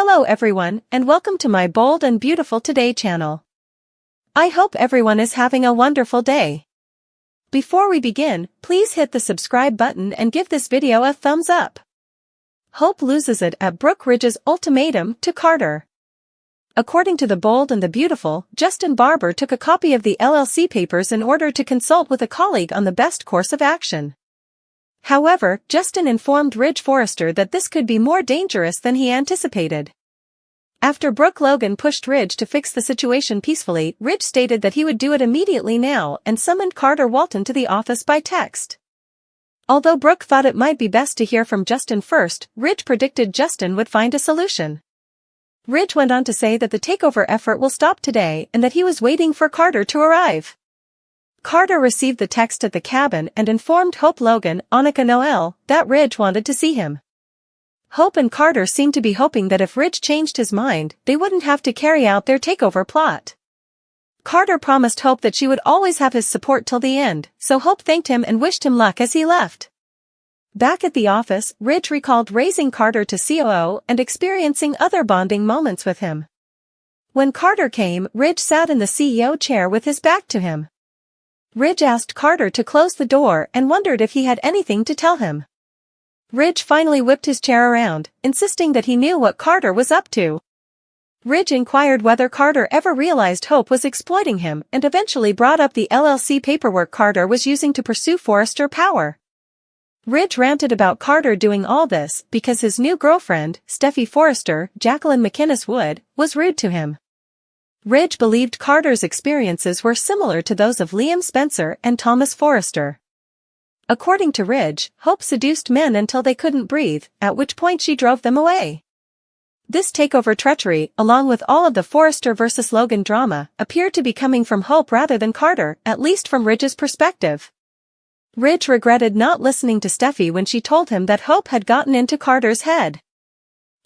Hello everyone, and welcome to my Bold and Beautiful Today channel. I hope everyone is having a wonderful day. Before we begin, please hit the subscribe button and give this video a thumbs up. Hope loses it at Brooke Ridge's ultimatum to Carter. According to the Bold and the Beautiful, Justin Barber took a copy of the LLC papers in order to consult with a colleague on the best course of action. However, Justin informed Forrester that this could be more dangerous than he anticipated. After Logan pushed Ridge to fix the situation peacefully, Ridge stated that he would do it immediately now and summoned Carter Walton to the office by text. Although Brooke thought it might be best to hear from Justin first, Ridge predicted Justin would find a solution. Ridge went on to say that the takeover effort will stop today and that he was waiting for Carter to arrive. Carter received the text at the cabin and informed Hope, Logan, Annika, Noel that Ridge wanted to see him. Hope and Carter seemed to be hoping that if Ridge changed his mind, they wouldn't have to carry out their takeover plot. Carter promised Hope that she would always have his support till the end, so Hope thanked him and wished him luck as he left. Back at the office, Ridge recalled raising Carter to COO and experiencing other bonding moments with him. When Carter came, Ridge sat in the CEO chair with his back to him. Ridge asked Carter to close the door and wondered if he had anything to tell him. Ridge finally whipped his chair around, insisting that he knew what Carter was up to. Ridge inquired whether Carter ever realized Hope was exploiting him and eventually brought up the LLC paperwork Carter was using to pursue Forrester power. Ridge ranted about Carter doing all this because his new girlfriend, Steffi Forrester, Jacqueline McInnes Wood, was rude to him. Ridge believed Carter's experiences were similar to those of Liam Spencer and Thomas Forrester. According to Ridge, Hope seduced men until they couldn't breathe, at which point she drove them away. This takeover treachery, along with all of the Forrester versus Logan drama, appeared to be coming from Hope rather than Carter, at least from Ridge's perspective. Ridge regretted not listening to Steffi when she told him that Hope had gotten into Carter's head.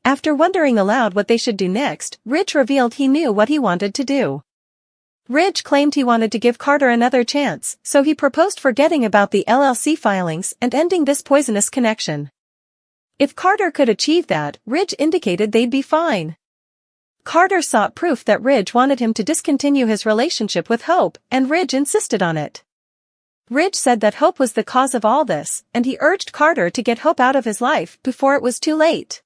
After wondering aloud what they should do next, Ridge revealed he knew what he wanted to do. Ridge claimed he wanted to give Carter another chance, so he proposed forgetting about the LLC filings and ending this poisonous connection. If Carter could achieve that, Ridge indicated they'd be fine. Carter sought proof that Ridge wanted him to discontinue his relationship with Hope, and Ridge insisted on it. Ridge said that Hope was the cause of all this, and he urged Carter to get Hope out of his life before it was too late.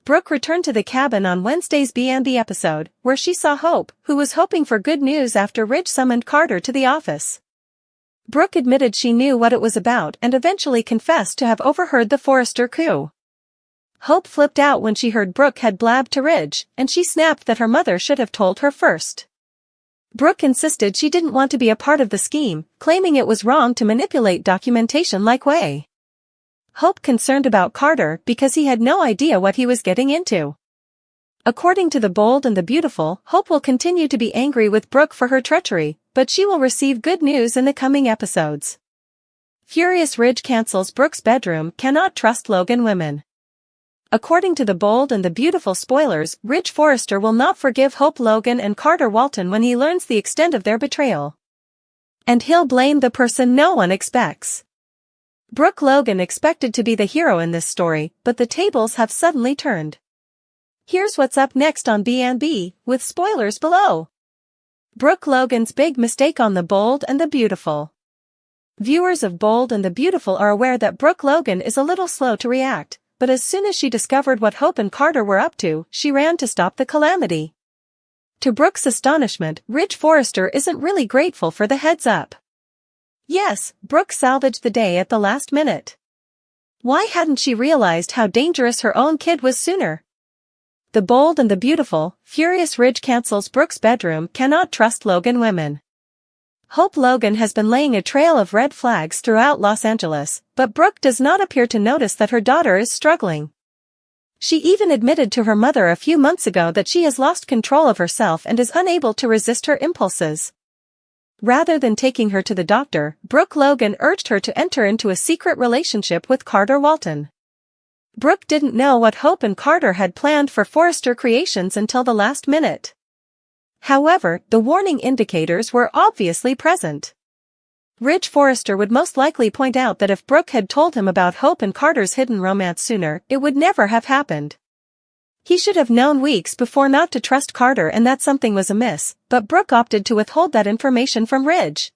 Brooke returned to the cabin on Wednesday's B&B episode, where she saw Hope, who was hoping for good news after Ridge summoned Carter to the office. Brooke admitted she knew what it was about and eventually confessed to have overheard the Forrester coup. Hope flipped out when she heard Brooke had blabbed to Ridge, and she snapped that her mother should have told her first. Brooke insisted she didn't want to be a part of the scheme, claiming it was wrong to manipulate documentation like way. Hope concerned about Carter because he had no idea what he was getting into. According to the Bold and the Beautiful, Hope will continue to be angry with Brooke for her treachery, but she will receive good news in the coming episodes. Furious Ridge cancels Brooke's bedroom, cannot trust Logan women. According to the Bold and the Beautiful spoilers, Ridge Forrester will not forgive Hope, Logan and Carter Walton when he learns the extent of their betrayal. And he'll blame the person no one expects. Brooke Logan expected to be the hero in this story, but the tables have suddenly turned. Here's what's up next on B&B, with spoilers below. Brooke Logan's big mistake on the Bold and the Beautiful. Viewers of Bold and the Beautiful are aware that Brooke Logan is a little slow to react, but as soon as she discovered what Hope and Carter were up to, she ran to stop the calamity. To Brooke's astonishment, Ridge Forrester isn't really grateful for the heads up. Yes, Brooke salvaged the day at the last minute. Why hadn't she realized how dangerous her own kid was sooner? The Bold and the Beautiful, furious Ridge cancels Brooke's bedroom, cannot trust Logan women. Hope Logan has been laying a trail of red flags throughout Los Angeles, but Brooke does not appear to notice that her daughter is struggling. She even admitted to her mother a few months ago that she has lost control of herself and is unable to resist her impulses. Rather than taking her to the doctor, Brooke Logan urged her to enter into a secret relationship with Carter Walton. Brooke didn't know what Hope and Carter had planned for Forrester Creations until the last minute. However, the warning indicators were obviously present. Ridge Forrester would most likely point out that if Brooke had told him about Hope and Carter's hidden romance sooner, it would never have happened. He should have known weeks before not to trust Carter and that something was amiss, but Brooke opted to withhold that information from Ridge.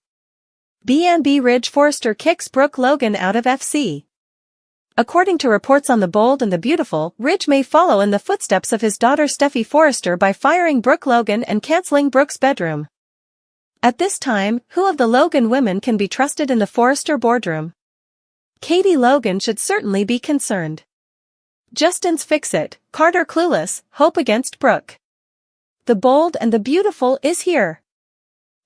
BNB Ridge Forrester kicks Brooke Logan out of FC. According to reports on The Bold and the Beautiful, Ridge may follow in the footsteps of his daughter Steffi Forrester by firing Brooke Logan and canceling Brooke's bedroom. At this time, who of the Logan women can be trusted in the Forrester boardroom? Katie Logan should certainly be concerned. Justin's fix-it, Carter clueless, hope against Brooke. The Bold and the Beautiful is here.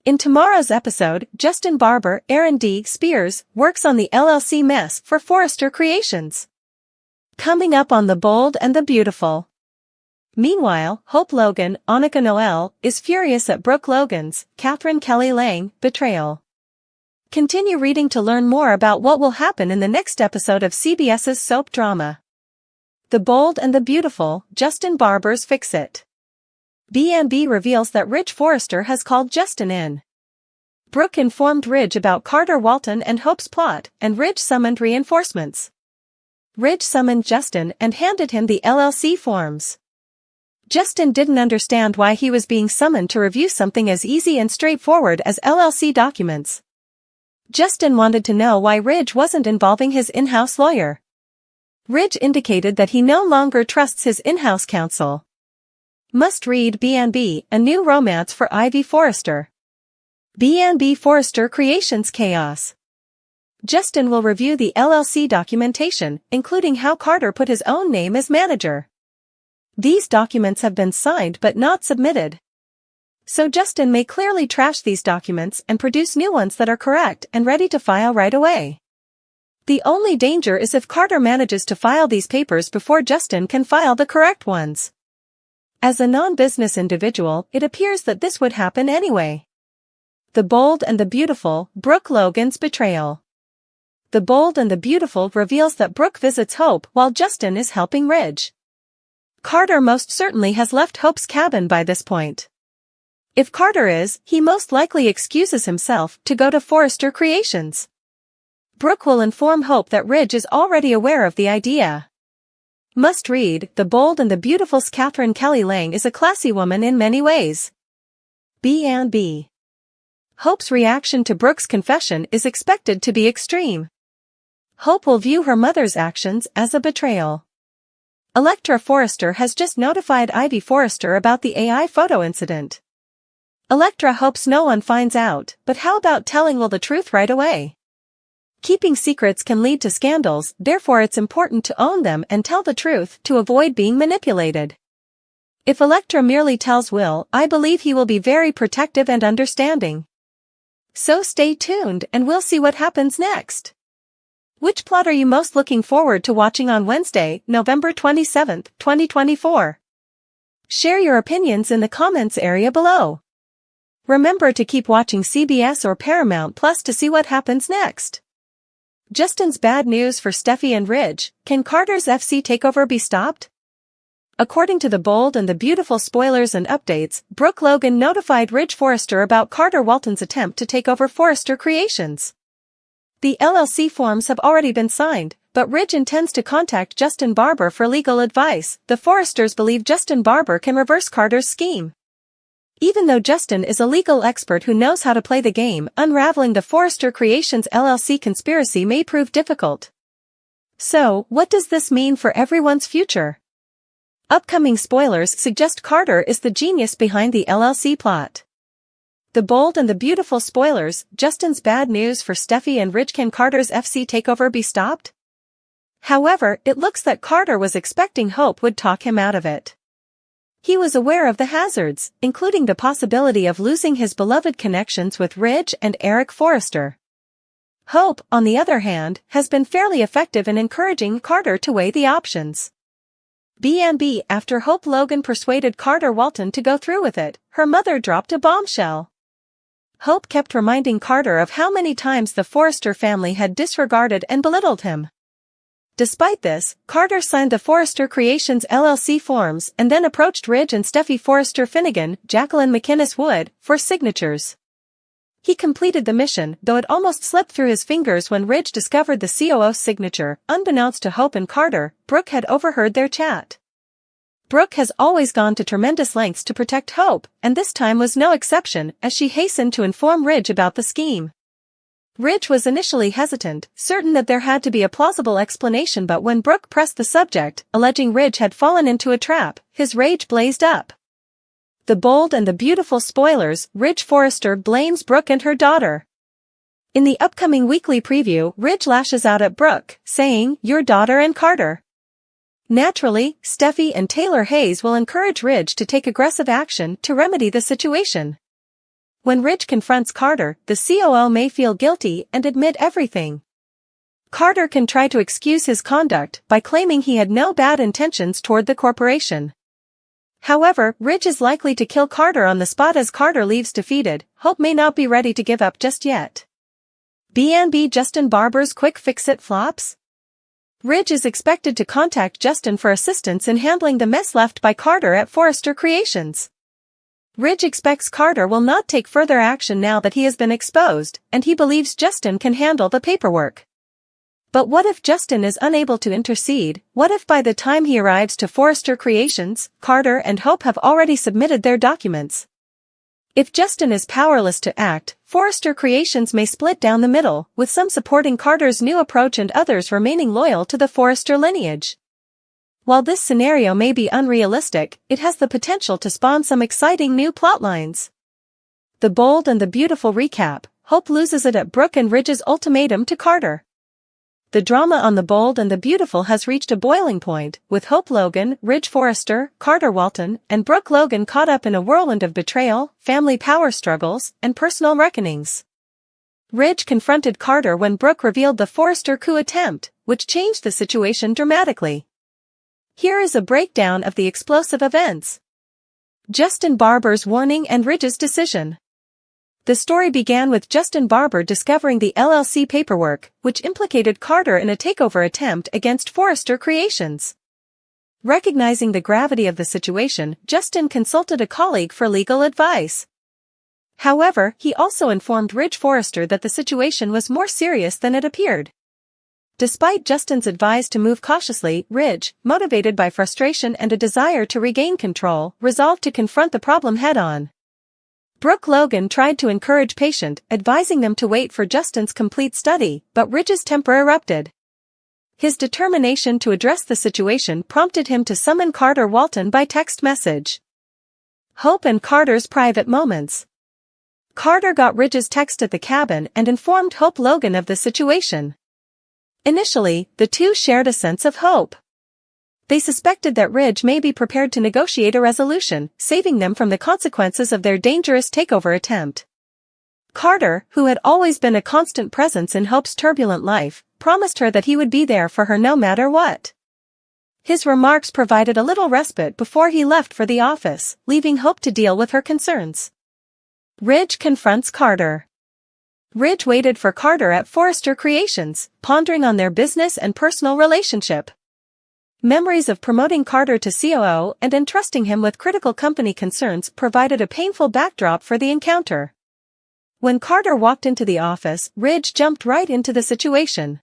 In tomorrow's episode, Justin Barber, Aaron D. Spears, works on the LLC mess for Forrester Creations. Coming up on The Bold and the Beautiful. Meanwhile, Hope Logan, Annika Noel, is furious at Brooke Logan's, Catherine Kelly Lang, betrayal. Continue reading to learn more about what will happen in the next episode of CBS's soap drama. The Bold and the Beautiful, Justin Barber's Fix-It. BNB reveals that Ridge Forrester has called Justin in. Brooke informed Ridge about Carter Walton and Hope's plot, and Ridge summoned reinforcements. Ridge summoned Justin and handed him the LLC forms. Justin didn't understand why he was being summoned to review something as easy and straightforward as LLC documents. Justin wanted to know why Ridge wasn't involving his in-house lawyer. Ridge indicated that he no longer trusts his in-house counsel. Must read BNB, a new romance for Ivy Forrester. BNB Forrester Creations Chaos. Justin will review the LLC documentation, including how Carter put his own name as manager. These documents have been signed but not submitted. So Justin may clearly trash these documents and produce new ones that are correct and ready to file right away. The only danger is if Carter manages to file these papers before Justin can file the correct ones. As a non-business individual, it appears that this would happen anyway. The Bold and the Beautiful, Brooke Logan's betrayal. The Bold and the Beautiful reveals that Brooke visits Hope while Justin is helping Ridge. Carter most certainly has left Hope's cabin by this point. If Carter is, he most likely excuses himself to go to Forrester Creations. Brooke will inform Hope that Ridge is already aware of the idea. Must read, The Bold and the Beautiful's Catherine Kelly Lang is a classy woman in many ways. BNB. Hope's reaction to Brooke's confession is expected to be extreme. Hope will view her mother's actions as a betrayal. Electra Forrester has just notified Ivy Forrester about the AI photo incident. Electra hopes no one finds out, but how about telling Will the truth right away? Keeping secrets can lead to scandals, therefore it's important to own them and tell the truth to avoid being manipulated. If Electra merely tells Will, I believe he will be very protective and understanding. So stay tuned and we'll see what happens next. Which plot are you most looking forward to watching on Wednesday, November 27, 2024? Share your opinions in the comments area below. Remember to keep watching CBS or Paramount Plus to see what happens next. Justin's bad news for Steffi and Ridge, can Carter's FC takeover be stopped? According to The Bold and the Beautiful spoilers and updates, Brooke Logan notified Ridge Forrester about Carter Walton's attempt to take over Forrester Creations. The LLC forms have already been signed, but Ridge intends to contact Justin Barber for legal advice. The Forresters believe Justin Barber can reverse Carter's scheme. Even though Justin is a legal expert who knows how to play the game, unraveling the Forrester Creations LLC conspiracy may prove difficult. So, what does this mean for everyone's future? Upcoming spoilers suggest Carter is the genius behind the LLC plot. The Bold and the Beautiful spoilers, Justin's bad news for Steffi and Ridge, can Carter's FC takeover be stopped? However, it looks that Carter was expecting Hope would talk him out of it. He was aware of the hazards, including the possibility of losing his beloved connections with Ridge and Eric Forrester. Hope, on the other hand, has been fairly effective in encouraging Carter to weigh the options. BNB. After Hope Logan persuaded Carter Walton to go through with it, her mother dropped a bombshell. Hope kept reminding Carter of how many times the Forrester family had disregarded and belittled him. Despite this, Carter signed the Forrester Creations LLC forms and then approached Ridge and Steffi Forrester Finnegan, Jacqueline McInnes Wood, for signatures. He completed the mission, though it almost slipped through his fingers when Ridge discovered the COO's signature. Unbeknownst to Hope and Carter, Brooke had overheard their chat. Brooke has always gone to tremendous lengths to protect Hope, and this time was no exception as she hastened to inform Ridge about the scheme. Ridge was initially hesitant, certain that there had to be a plausible explanation, but when Brooke pressed the subject, alleging Ridge had fallen into a trap, his rage blazed up. The bold and the beautiful spoilers, Ridge Forrester blames Brooke and her daughter. In the upcoming weekly preview, Ridge lashes out at Brooke, saying, "Your daughter and Carter." Naturally, Steffi and Taylor Hayes will encourage Ridge to take aggressive action to remedy the situation. When Ridge confronts Carter, the COO may feel guilty and admit everything. Carter can try to excuse his conduct by claiming he had no bad intentions toward the corporation. However, Ridge is likely to kill Carter on the spot as Carter leaves defeated. Hope may not be ready to give up just yet. B&B Justin Barber's quick fix-it flops? Ridge is expected to contact Justin for assistance in handling the mess left by Carter at Forrester Creations. Ridge expects Carter will not take further action now that he has been exposed, and he believes Justin can handle the paperwork. But what if Justin is unable to intercede? What if by the time he arrives to Forrester Creations, Carter and Hope have already submitted their documents? If Justin is powerless to act, Forrester Creations may split down the middle, with some supporting Carter's new approach and others remaining loyal to the Forrester lineage. While this scenario may be unrealistic, it has the potential to spawn some exciting new plotlines. The bold and the beautiful recap: Hope loses it at Brooke and Ridge's ultimatum to Carter. The drama on The Bold and the Beautiful has reached a boiling point, with Hope Logan, Ridge Forrester, Carter Walton, and Brooke Logan caught up in a whirlwind of betrayal, family power struggles, and personal reckonings. Ridge confronted Carter when Brooke revealed the Forrester coup attempt, which changed the situation dramatically. Here is a breakdown of the explosive events. Justin Barber's warning and Ridge's decision. The story began with Justin Barber discovering the LLC paperwork, which implicated Carter in a takeover attempt against Forrester Creations. Recognizing the gravity of the situation, Justin consulted a colleague for legal advice. However, he also informed Ridge Forrester that the situation was more serious than it appeared. Despite Justin's advice to move cautiously, Ridge, motivated by frustration and a desire to regain control, resolved to confront the problem head-on. Brooke Logan tried to encourage patience, advising them to wait for Justin's complete study, but Ridge's temper erupted. His determination to address the situation prompted him to summon Carter Walton by text message. Hope and Carter's private moments. Carter got Ridge's text at the cabin and informed Hope Logan of the situation. Initially, the two shared a sense of hope. They suspected that Ridge may be prepared to negotiate a resolution, saving them from the consequences of their dangerous takeover attempt. Carter, who had always been a constant presence in Hope's turbulent life, promised her that he would be there for her no matter what. His remarks provided a little respite before he left for the office, leaving Hope to deal with her concerns. Ridge confronts Carter. Ridge waited for Carter at Forrester Creations, pondering on their business and personal relationship. Memories of promoting Carter to COO and entrusting him with critical company concerns provided a painful backdrop for the encounter. When Carter walked into the office, Ridge jumped right into the situation.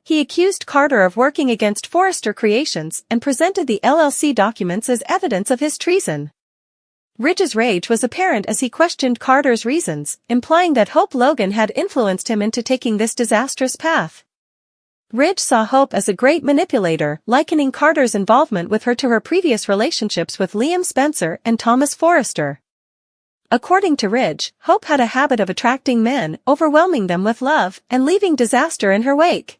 He accused Carter of working against Forrester Creations and presented the LLC documents as evidence of his treason. Ridge's rage was apparent as he questioned Carter's reasons, implying that Hope Logan had influenced him into taking this disastrous path. Ridge saw Hope as a great manipulator, likening Carter's involvement with her to her previous relationships with Liam Spencer and Thomas Forrester. According to Ridge, Hope had a habit of attracting men, overwhelming them with love, and leaving disaster in her wake.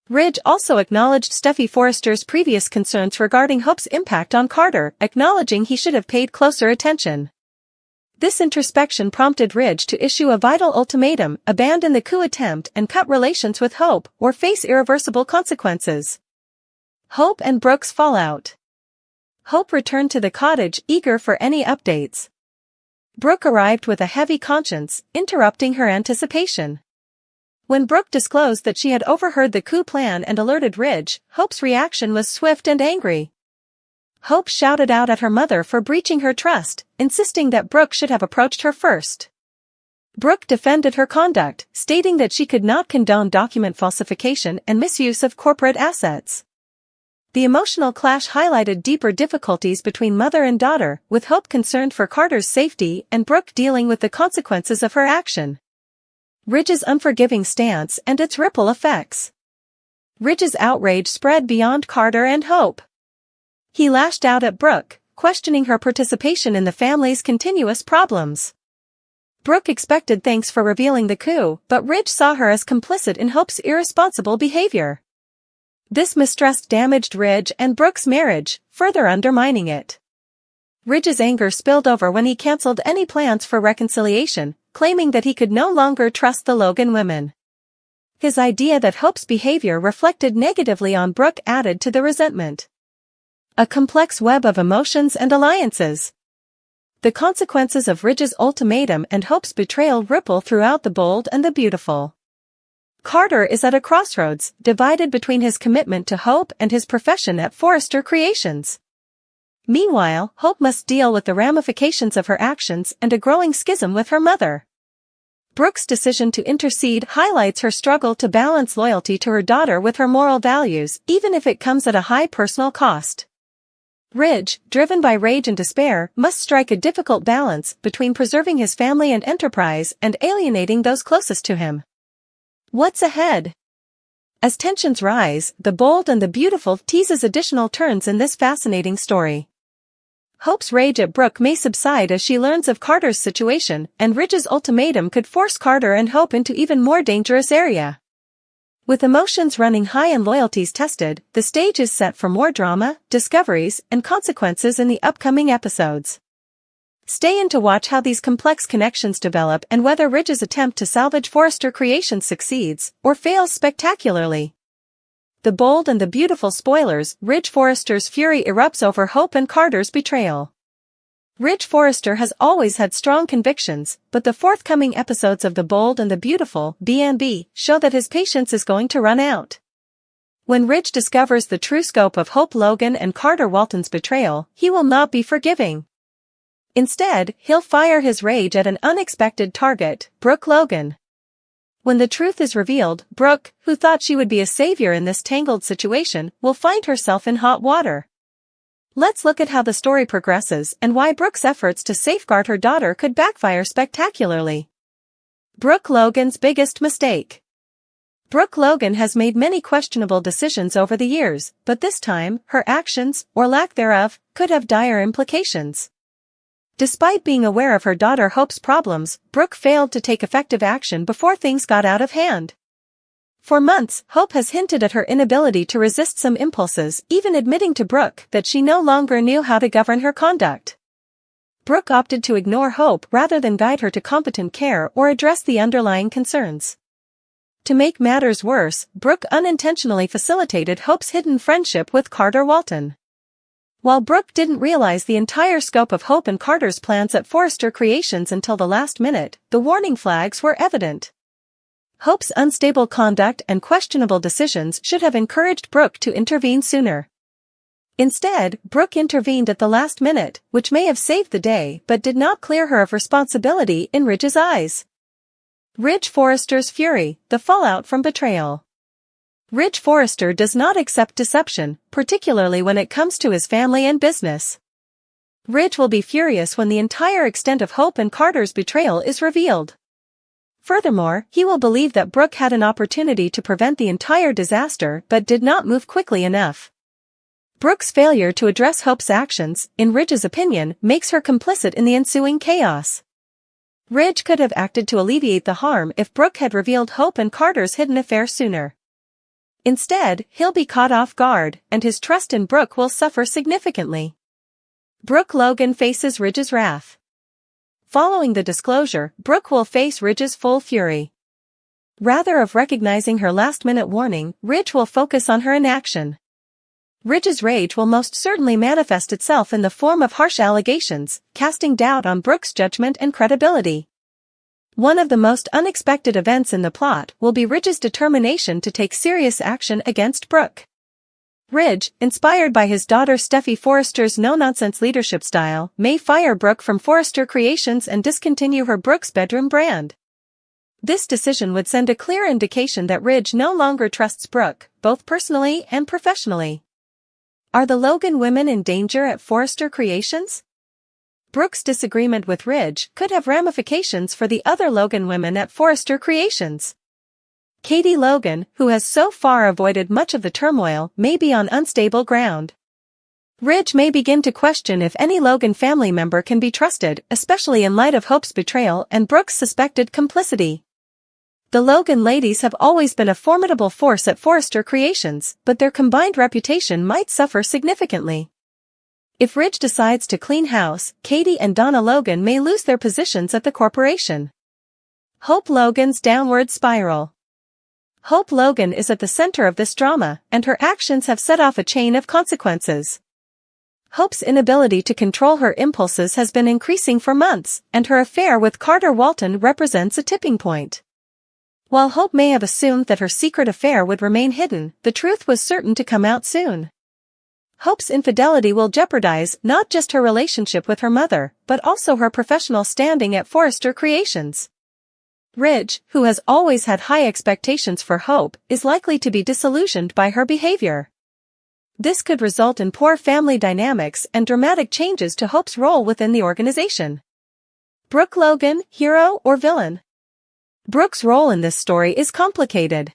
Ridge also acknowledged Steffi Forrester's previous concerns regarding Hope's impact on Carter, acknowledging he should have paid closer attention. This introspection prompted Ridge to issue a vital ultimatum: abandon the coup attempt and cut relations with Hope, or face irreversible consequences. Hope and Brooke's fallout. Hope returned to the cottage, eager for any updates. Brooke arrived with a heavy conscience, interrupting her anticipation. When Brooke disclosed that she had overheard the coup plan and alerted Ridge, Hope's reaction was swift and angry. Hope shouted out at her mother for breaching her trust, insisting that Brooke should have approached her first. Brooke defended her conduct, stating that she could not condone document falsification and misuse of corporate assets. The emotional clash highlighted deeper difficulties between mother and daughter, with Hope concerned for Carter's safety and Brooke dealing with the consequences of her action. Ridge's unforgiving stance and its ripple effects. Ridge's outrage spread beyond Carter and Hope. He lashed out at Brooke, questioning her participation in the family's continuous problems. Brooke expected thanks for revealing the coup, but Ridge saw her as complicit in Hope's irresponsible behavior. This mistrust damaged Ridge and Brooke's marriage, further undermining it. Ridge's anger spilled over when he cancelled any plans for reconciliation, claiming that he could no longer trust the Logan women. His idea that Hope's behavior reflected negatively on Brooke added to the resentment. A complex web of emotions and alliances. The consequences of Ridge's ultimatum and Hope's betrayal ripple throughout the bold and the beautiful. Carter is at a crossroads, divided between his commitment to Hope and his profession at Forrester Creations. Meanwhile, Hope must deal with the ramifications of her actions and a growing schism with her mother. Brooke's decision to intercede highlights her struggle to balance loyalty to her daughter with her moral values, even if it comes at a high personal cost. Ridge, driven by rage and despair, must strike a difficult balance between preserving his family and enterprise and alienating those closest to him. What's ahead? As tensions rise, the bold and the beautiful teases additional turns in this fascinating story. Hope's rage at Brooke may subside as she learns of Carter's situation, and Ridge's ultimatum could force Carter and Hope into even more dangerous area. With emotions running high and loyalties tested, the stage is set for more drama, discoveries, and consequences in the upcoming episodes. Stay in to watch how these complex connections develop and whether Ridge's attempt to salvage Forrester Creations succeeds, or fails spectacularly. The bold and the beautiful spoilers. Ridge Forrester's fury erupts over Hope and Carter's betrayal. Ridge Forrester has always had strong convictions, but the forthcoming episodes of The Bold and the Beautiful (B&B) show that his patience is going to run out. When Ridge discovers the true scope of Hope Logan and Carter Walton's betrayal, he will not be forgiving. Instead, he'll fire his rage at an unexpected target, Brooke Logan. When the truth is revealed, Brooke, who thought she would be a savior in this tangled situation, will find herself in hot water. Let's look at how the story progresses and why Brooke's efforts to safeguard her daughter could backfire spectacularly. Brooke Logan's biggest mistake. Brooke Logan has made many questionable decisions over the years, but this time, her actions, or lack thereof, could have dire implications. Despite being aware of her daughter Hope's problems, Brooke failed to take effective action before things got out of hand. For months, Hope has hinted at her inability to resist some impulses, even admitting to Brooke that she no longer knew how to govern her conduct. Brooke opted to ignore Hope rather than guide her to competent care or address the underlying concerns. To make matters worse, Brooke unintentionally facilitated Hope's hidden friendship with Carter Walton. While Brooke didn't realize the entire scope of Hope and Carter's plans at Forrester Creations until the last minute, the warning flags were evident. Hope's unstable conduct and questionable decisions should have encouraged Brooke to intervene sooner. Instead, Brooke intervened at the last minute, which may have saved the day but did not clear her of responsibility in Ridge's eyes. Ridge Forrester's fury, the fallout from betrayal. Ridge Forrester does not accept deception, particularly when it comes to his family and business. Ridge will be furious when the entire extent of Hope and Carter's betrayal is revealed. Furthermore, he will believe that Brooke had an opportunity to prevent the entire disaster but did not move quickly enough. Brooke's failure to address Hope's actions, in Ridge's opinion, makes her complicit in the ensuing chaos. Ridge could have acted to alleviate the harm if Brooke had revealed Hope and Carter's hidden affair sooner. Instead, he'll be caught off guard, and his trust in Brooke will suffer significantly. Brooke Logan faces Ridge's wrath. Following the disclosure, Brooke will face Ridge's full fury. Rather of recognizing her last-minute warning, Ridge will focus on her inaction. Ridge's rage will most certainly manifest itself in the form of harsh allegations, casting doubt on Brooke's judgment and credibility. One of the most unexpected events in the plot will be Ridge's determination to take serious action against Brooke. Ridge, inspired by his daughter Steffi Forrester's no-nonsense leadership style, may fire Brooke from Forrester Creations and discontinue her Brooke's Bedroom brand. This decision would send a clear indication that Ridge no longer trusts Brooke, both personally and professionally. Are the Logan women in danger at Forrester Creations? Brooke's disagreement with Ridge could have ramifications for the other Logan women at Forrester Creations. Katie Logan, who has so far avoided much of the turmoil, may be on unstable ground. Ridge may begin to question if any Logan family member can be trusted, especially in light of Hope's betrayal and Brooke's suspected complicity. The Logan ladies have always been a formidable force at Forrester Creations, but their combined reputation might suffer significantly. If Ridge decides to clean house, Katie and Donna Logan may lose their positions at the corporation. Hope Logan's downward spiral. Hope Logan is at the center of this drama, and her actions have set off a chain of consequences. Hope's inability to control her impulses has been increasing for months, and her affair with Carter Walton represents a tipping point. While Hope may have assumed that her secret affair would remain hidden, the truth was certain to come out soon. Hope's infidelity will jeopardize not just her relationship with her mother, but also her professional standing at Forrester Creations. Ridge, who has always had high expectations for Hope, is likely to be disillusioned by her behavior. This could result in poor family dynamics and dramatic changes to Hope's role within the organization. Brooke Logan, hero or villain? Brooke's role in this story is complicated.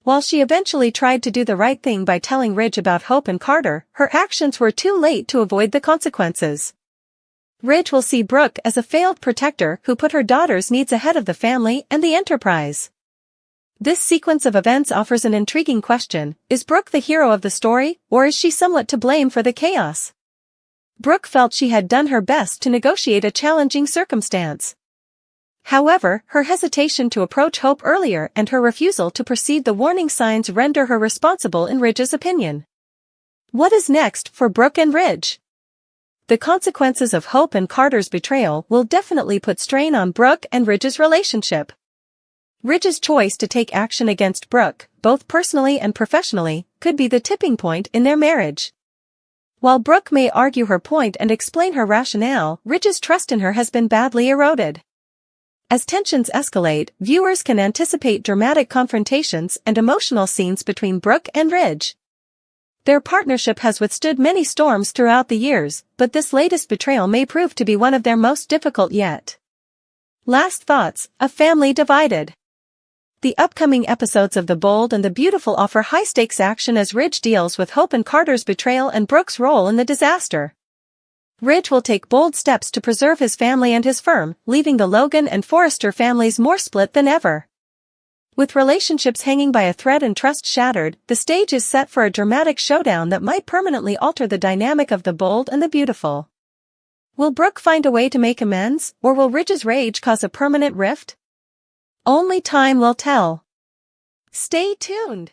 While she eventually tried to do the right thing by telling Ridge about Hope and Carter, her actions were too late to avoid the consequences. Ridge will see Brooke as a failed protector who put her daughter's needs ahead of the family and the enterprise. This sequence of events offers an intriguing question: is Brooke the hero of the story, or is she somewhat to blame for the chaos? Brooke felt she had done her best to negotiate a challenging circumstance. However, her hesitation to approach Hope earlier and her refusal to perceive the warning signs render her responsible in Ridge's opinion. What is next for Brooke and Ridge? The consequences of Hope and Carter's betrayal will definitely put strain on Brooke and Ridge's relationship. Ridge's choice to take action against Brooke, both personally and professionally, could be the tipping point in their marriage. While Brooke may argue her point and explain her rationale, Ridge's trust in her has been badly eroded. As tensions escalate, viewers can anticipate dramatic confrontations and emotional scenes between Brooke and Ridge. Their partnership has withstood many storms throughout the years, but this latest betrayal may prove to be one of their most difficult yet. Last thoughts: a family divided. The upcoming episodes of The Bold and the Beautiful offer high-stakes action as Ridge deals with Hope and Carter's betrayal and Brooke's role in the disaster. Ridge will take bold steps to preserve his family and his firm, leaving the Logan and Forrester families more split than ever. With relationships hanging by a thread and trust shattered, the stage is set for a dramatic showdown that might permanently alter the dynamic of The Bold and the Beautiful. Will Brooke find a way to make amends, or will Ridge's rage cause a permanent rift? Only time will tell. Stay tuned.